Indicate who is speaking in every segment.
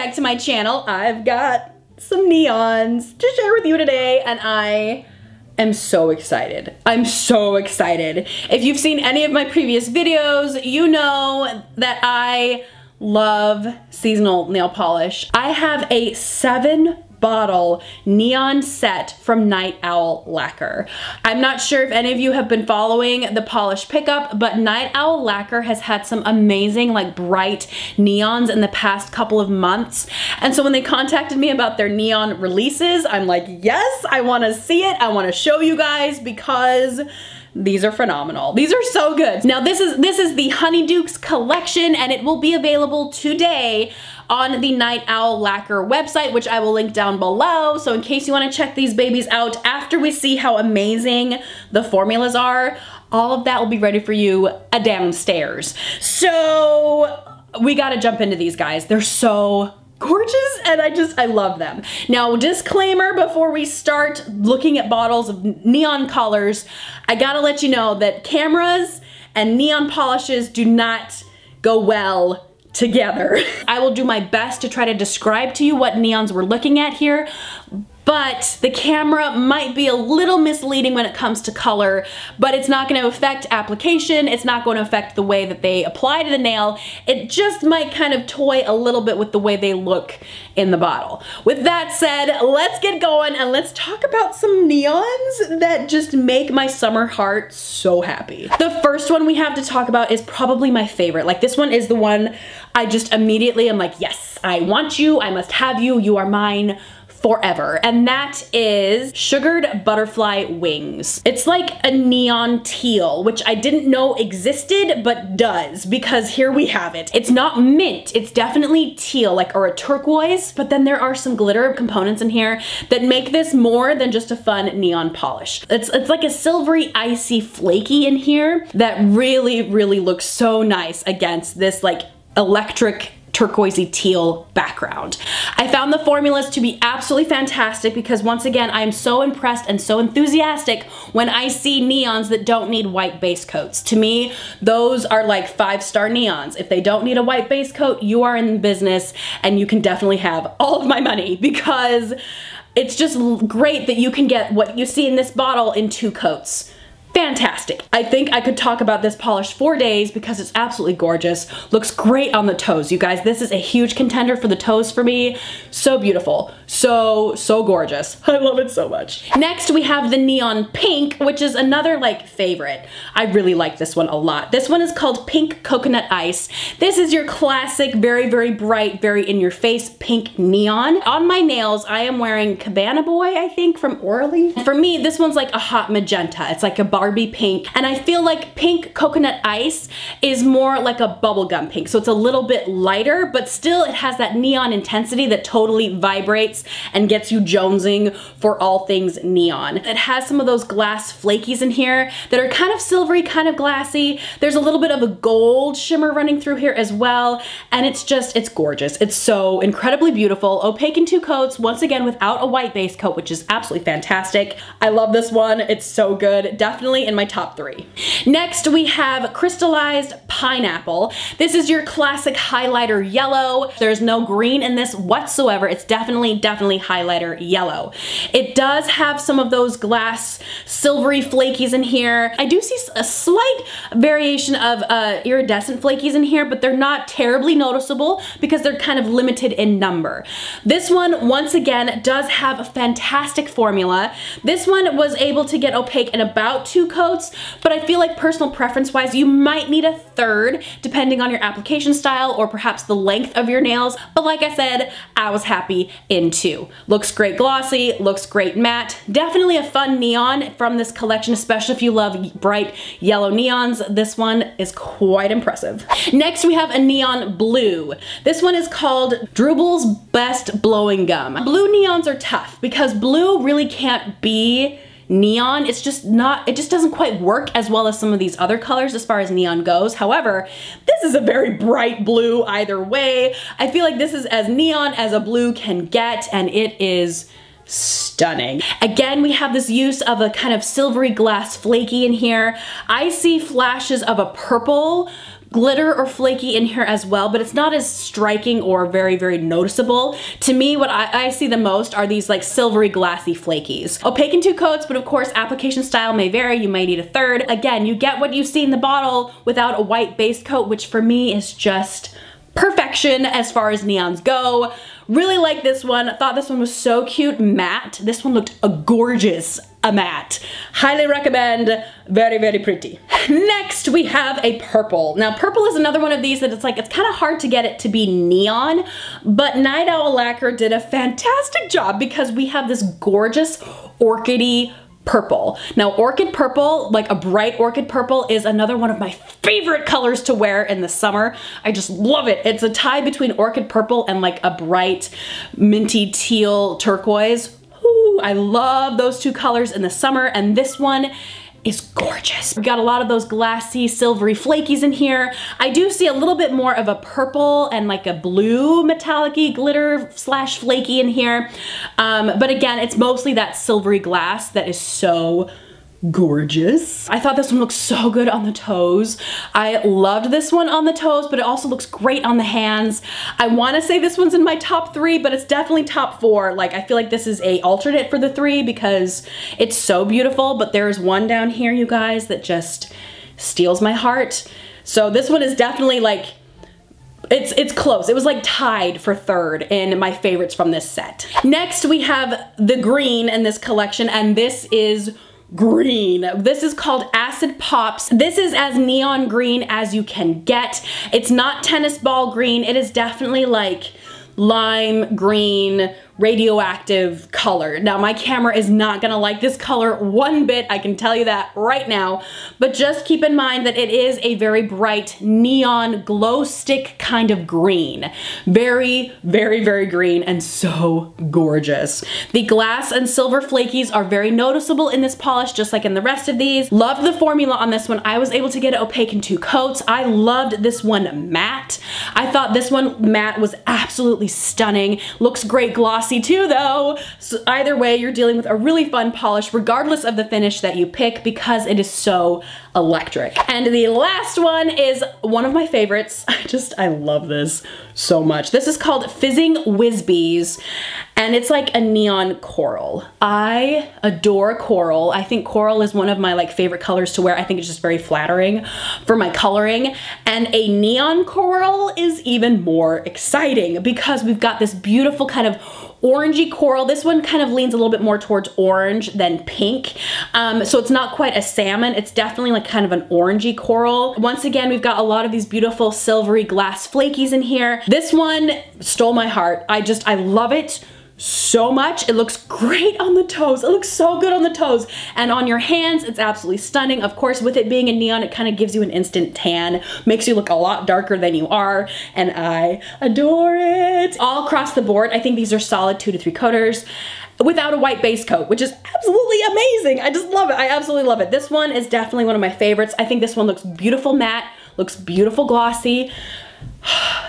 Speaker 1: back to my channel. I've got some neons to share with you today, and I am so excited. I'm so excited. If you've seen any of my previous videos, you know that I love seasonal nail polish. I have a 7-bottle neon set from Night Owl Lacquer. I'm not sure if any of you have been following the polish pickup, but Night Owl Lacquer has had some amazing, like, bright neons in the past couple of months. And so when they contacted me about their neon releases, I'm like, yes, I want to see it. I want to show you guys because these are phenomenal. These are so good. Now this is the Honeydukes collection, and it will be available today on the Night Owl Lacquer website, which I will link down below. So in case you want to check these babies out after we see how amazing the formulas are, all of that will be ready for you downstairs. So we gotta jump into these guys. They're so gorgeous, and I love them. Now, disclaimer before we start looking at bottles of neon colors, I gotta let you know that cameras and neon polishes do not go well together. I will do my best to try to describe to you what neons we're looking at here, but the camera might be a little misleading when it comes to color, but it's not going to affect application. It's not going to affect the way that they apply to the nail. It just might kind of toy a little bit with the way they look in the bottle. With that said, let's get going and let's talk about some neons that just make my summer heart so happy. The first one we have to talk about is probably my favorite. Like, this one is the one I just immediately am like, yes, I want you, I must have you, you are mine forever, and that is Sugared Butterfly Wings. It's like a neon teal, which I didn't know existed, but does, because here we have it. It's not mint, it's definitely teal, like, or a turquoise, but then there are some glitter components in here that make this more than just a fun neon polish. It's like a silvery, icy, flaky in here that really, really looks so nice against this, like, electric turquoisey teal background. I found the formulas to be absolutely fantastic because, once again, I am so impressed and so enthusiastic when I see neons that don't need white base coats. To me, those are like 5-star neons. If they don't need a white base coat, you are in business, and you can definitely have all of my money, because it's just great that you can get what you see in this bottle in 2 coats. Fantastic. I think I could talk about this polish for days because it's absolutely gorgeous. Looks great on the toes, you guys. This is a huge contender for the toes for me. So beautiful. So gorgeous. I love it so much. Next, we have the neon pink, which is another, like, favorite. I really like this one a lot. This one is called Pink Coconut Ice. This is your classic, very, very bright, very in-your-face pink neon. On my nails, I am wearing Cabana Boy, I think, from Orly. For me, this one's like a hot magenta. It's like a Barbie pink, and I feel like Pink Coconut Ice is more like a bubblegum pink, so it's a little bit lighter, but still it has that neon intensity that totally vibrates and gets you jonesing for all things neon. It has some of those glass flakies in here that are kind of silvery, kind of glassy. There's a little bit of a gold shimmer running through here as well, and it's gorgeous. It's so incredibly beautiful. Opaque in 2 coats, once again without a white base coat, which is absolutely fantastic. I love this one. It's so good. Definitely in my top 3. Next, we have Crystallized Pineapple. This is your classic highlighter yellow. There's no green in this whatsoever. It's definitely highlighter yellow. It does have some of those glass silvery flakies in here. I do see a slight variation of iridescent flakies in here, but they're not terribly noticeable because they're kind of limited in number. This one, once again, does have a fantastic formula. This one was able to get opaque in about 2 coats, but I feel like personal preference wise, you might need a 3rd depending on your application style or perhaps the length of your nails. But like I said, I was happy in 2. Looks great glossy, looks great matte. Definitely a fun neon from this collection, especially if you love bright yellow neons. This one is quite impressive. Next, we have a neon blue. This one is called Drooble's Best Blowing Gum. Blue neons are tough because blue really can't be neon. It's just not, it just doesn't quite work as well as some of these other colors as far as neon goes. However, this is a very bright blue either way. I feel like this is as neon as a blue can get, and it is stunning. Again, we have this use of a kind of silvery glass flaky in here. I see flashes of a purple glitter or flaky in here as well, but it's not as striking or very, very noticeable. To me, what I see the most are these like silvery glassy flakies. Opaque in 2 coats, but of course application style may vary. You might need a third. Again, you get what you see in the bottle without a white base coat, which for me is just perfection as far as neons go. Really like this one. I thought this one was so cute. Matte. This one looked gorgeous. A matte. Highly recommend. Very, very pretty. Next, we have a purple. Now, purple is another one of these that it's like, it's kind of hard to get it to be neon, but Night Owl Lacquer did a fantastic job because we have this gorgeous orchidy purple. Now, orchid purple, like a bright orchid purple, is another one of my favorite colors to wear in the summer. I just love it. It's a tie between orchid purple and like a bright minty teal turquoise. Ooh, I love those 2 colors in the summer, and this one is gorgeous. We got a lot of those glassy, silvery flakies in here. I do see a little bit more of a purple and like a blue metallic-y glitter slash flaky in here. But again, it's mostly that silvery glass that is so gorgeous. I thought this one looked so good on the toes. I loved this one on the toes, but it also looks great on the hands. I want to say this one's in my top 3, but it's definitely top 4. Like, I feel like this is a alternate for the 3 because it's so beautiful, but there's one down here, you guys, that just steals my heart. So this one is definitely like, it's close. It was like tied for 3rd in my favorites from this set. Next, we have the green in this collection, and this is green. This is called Acid Pops. This is as neon green as you can get. It's not tennis ball green. It is definitely like lime green, radioactive color. Now, my camera is not gonna like this color one bit, I can tell you that right now, but just keep in mind that it is a very bright neon glow stick kind of green. Very, very, very green and so gorgeous. The glass and silver flakies are very noticeable in this polish, just like in the rest of these. Loved the formula on this one. I was able to get it opaque in 2 coats. I loved this one matte. I thought this one matte was absolutely stunning. Looks great glossy too though. So either way, you're dealing with a really fun polish regardless of the finish that you pick because it is so electric. And the last one is one of my favorites. I love this so much. This is called Fizzing Whizbees, and it's like a neon coral. I adore coral. I think coral is one of my like favorite colors to wear. I think it's just very flattering for my coloring, and a neon coral is even more exciting because we've got this beautiful kind of orangey coral. This one kind of leans a little bit more towards orange than pink. So it's not quite a salmon. It's definitely like kind of an orangey coral. Once again, we've got a lot of these beautiful silvery glass flakies in here. This one stole my heart. I love it so much. It looks great on the toes. It looks so good on the toes. And on your hands, it's absolutely stunning. Of course, with it being a neon, it kind of gives you an instant tan, makes you look a lot darker than you are, and I adore it. All across the board, I think these are solid 2 to 3 coaters without a white base coat, which is absolutely amazing. I just love it. I absolutely love it. This one is definitely one of my favorites. I think this one looks beautiful matte, looks beautiful glossy.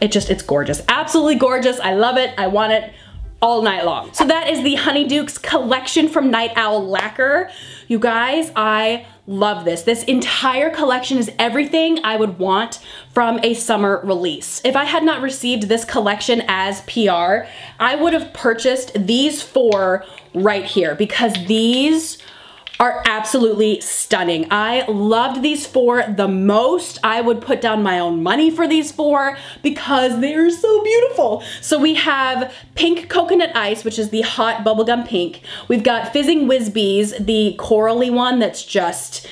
Speaker 1: It's gorgeous. Absolutely gorgeous. I love it. I want it all night long. So that is the Honeydukes collection from Night Owl Lacquer. You guys, I love this. This entire collection is everything I would want from a summer release. If I had not received this collection as PR, I would have purchased these 4 right here because these are absolutely stunning. I loved these 4 the most. I would put down my own money for these 4 because they are so beautiful. So we have Pink Coconut Ice, which is the hot bubblegum pink. We've got Fizzing Whizbees, the corally one that's just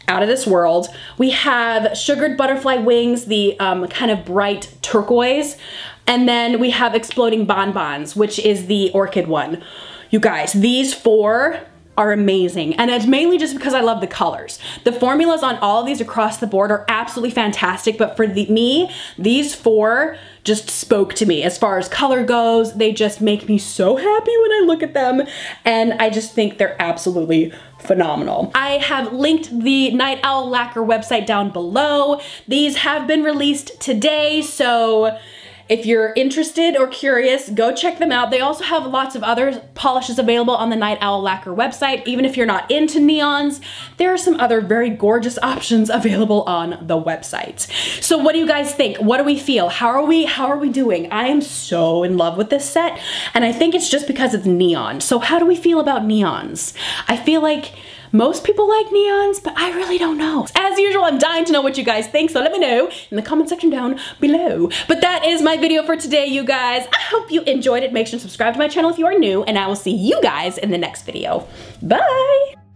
Speaker 1: out of this world. We have Sugared Butterfly Wings, the kind of bright turquoise. And then we have Exploding Bonbons, which is the orchid one. You guys, these 4 are amazing, and it's mainly just because I love the colors. The formulas on all of these across the board are absolutely fantastic, but for me, these 4 just spoke to me as far as color goes. They just make me so happy when I look at them, and I just think they're absolutely phenomenal. I have linked the Night Owl Lacquer website down below. These have been released today, so if you're interested or curious, go check them out. They also have lots of other polishes available on the Night Owl Lacquer website. Even if you're not into neons, there are some other very gorgeous options available on the website. So what do you guys think? What do we feel? How are we doing? I am so in love with this set, and I think it's just because it's neon. So how do we feel about neons? I feel like most people like neons, but I really don't know. As usual, I'm dying to know what you guys think, so let me know in the comment section down below. But that is my video for today, you guys. I hope you enjoyed it. Make sure to subscribe to my channel if you are new, and I will see you guys in the next video. Bye!